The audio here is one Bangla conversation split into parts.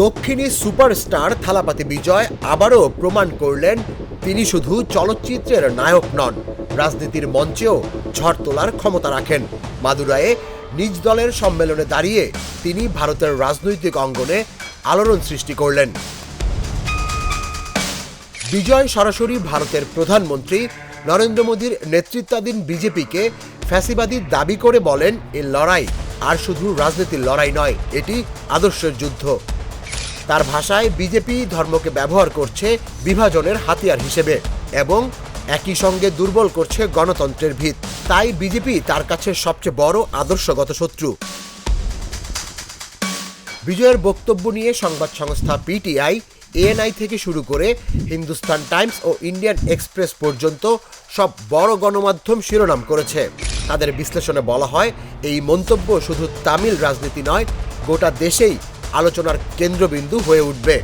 দক্ষিণী সুপারস্টার থালাপতি বিজয় আবারও প্রমাণ করলেন তিনি শুধু চলচ্চিত্রের নায়ক নন, রাজনীতির মঞ্চেও ঝড় তোলার ক্ষমতা রাখেন। মাদুরাইয়ে নিজ দলের সম্মেলনে দাঁড়িয়ে তিনি ভারতের রাজনৈতিক অঙ্গনে আলোড়ন সৃষ্টি করলেন। বিজয় সরাসরি ভারতের প্রধানমন্ত্রী নরেন্দ্র মোদীর নেতৃত্বাধীন বিজেপিকে ফ্যাসিবাদী দাবি করে বলেন, এই লড়াই আর শুধু রাজনীতির লড়াই নয়, এটি আদর্শের যুদ্ধ। তার ভাষায় বিজেপি ধর্মকে ব্যবহার করছে বিভাজনের হাতিয়ার হিসেবে এবং একই সঙ্গে দুর্বল করছে গণতন্ত্রের ভিত। তাই বিজেপি তার কাছে সবচেয়ে বড় আদর্শগত শত্রু। বিজয়ের বক্তব্য নিয়ে সংবাদ সংস্থা পিটিআই, এএনআই থেকে শুরু করে হিন্দুস্তান টাইমস ও ইন্ডিয়ান এক্সপ্রেস পর্যন্ত সব বড় গণমাধ্যম শিরোনাম করেছে। তাদের বিশ্লেষণে বলা হয়, এই মন্তব্য শুধু তামিল রাজনীতি নয়, গোটা দেশেই আলোচনার কেন্দ্রবিন্দু হয়ে উঠবে।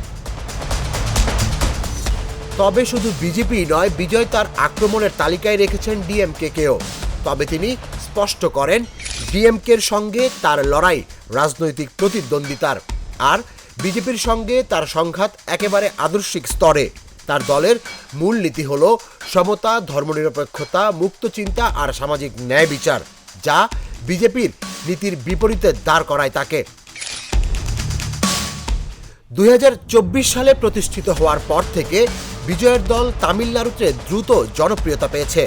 তবে শুধু বিজেপি নয়, বিজয় তার আক্রমণের তালিকায় রেখেছেন ডিএমকেকেও। তবে তিনি স্পষ্ট করেন, ডিএমকের সঙ্গে তার লড়াই রাজনৈতিক প্রতিদ্বন্দ্বিতার, আর বিজেপির সঙ্গে তার সংঘাত একেবারে আদর্শিক স্তরে। তার দলের মূলনীতি হল সমতা, ধর্মনিরপেক্ষতা, মুক্ত চিন্তা আর সামাজিক ন্যায় বিচার, যা বিজেপির নীতির বিপরীতে দাঁড় করায় তাকে। 2024 সালে প্রতিষ্ঠিত হওয়ার পর থেকে বিজয়ের দল তামিলনাড়ুতে দ্রুত জনপ্রিয়তা পেয়েছে।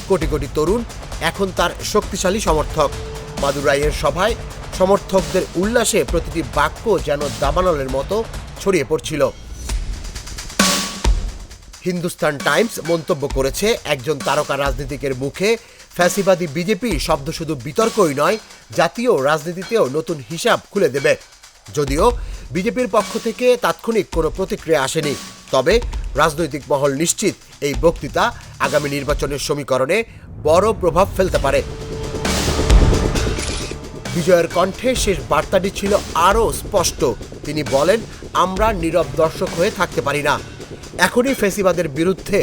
কোটি কোটি তরুণ এখন তার শক্তিশালী সমর্থক। মাদুরাইয়ের সভায় সমর্থকদের উল্লাসে প্রতিটি বাক্য যেন দাবানলের মতো ছড়িয়ে পড়ছিল। হিন্দুস্তান টাইমস মন্তব্য করেছে, একজন তারকা রাজনীতিকের মুখে ফ্যাসিবাদী বিজেপি শব্দ শুধু বিতর্কই নয়, জাতীয় রাজনীতিতেও নতুন হিসাব খুলে দেবে। যদিও বিজেপির পক্ষ থেকে তাৎক্ষণিক কোনো প্রতিক্রিয়া আসেনি, তবে রাজনৈতিক মহল নিশ্চিত এই বক্তৃতা আগামী নির্বাচনের সমীকরণে বড় প্রভাব ফেলতে পারে। বিজয়ের কণ্ঠে শেষ বার্তাটি ছিল আরও স্পষ্ট। তিনি বলেন, আমরা নীরব দর্শক হয়ে থাকতে পারি না, এখনই ফ্যাসিবাদের বিরুদ্ধে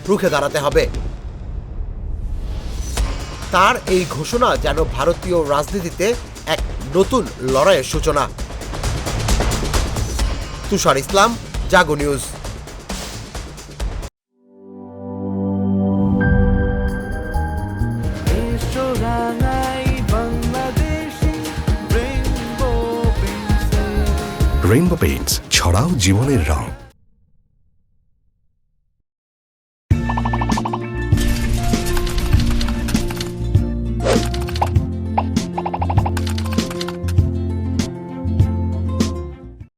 রুখে দাঁড়াতে হবে। তার এই ঘোষণা যেন ভারতীয় রাজনীতিতে এক নতুন লড়াইয়ের সূচনা। তুষার ইসলাম, জাগো নিউজ। রেইনবো পেইন্টস, ছড়াও জীবনের রং।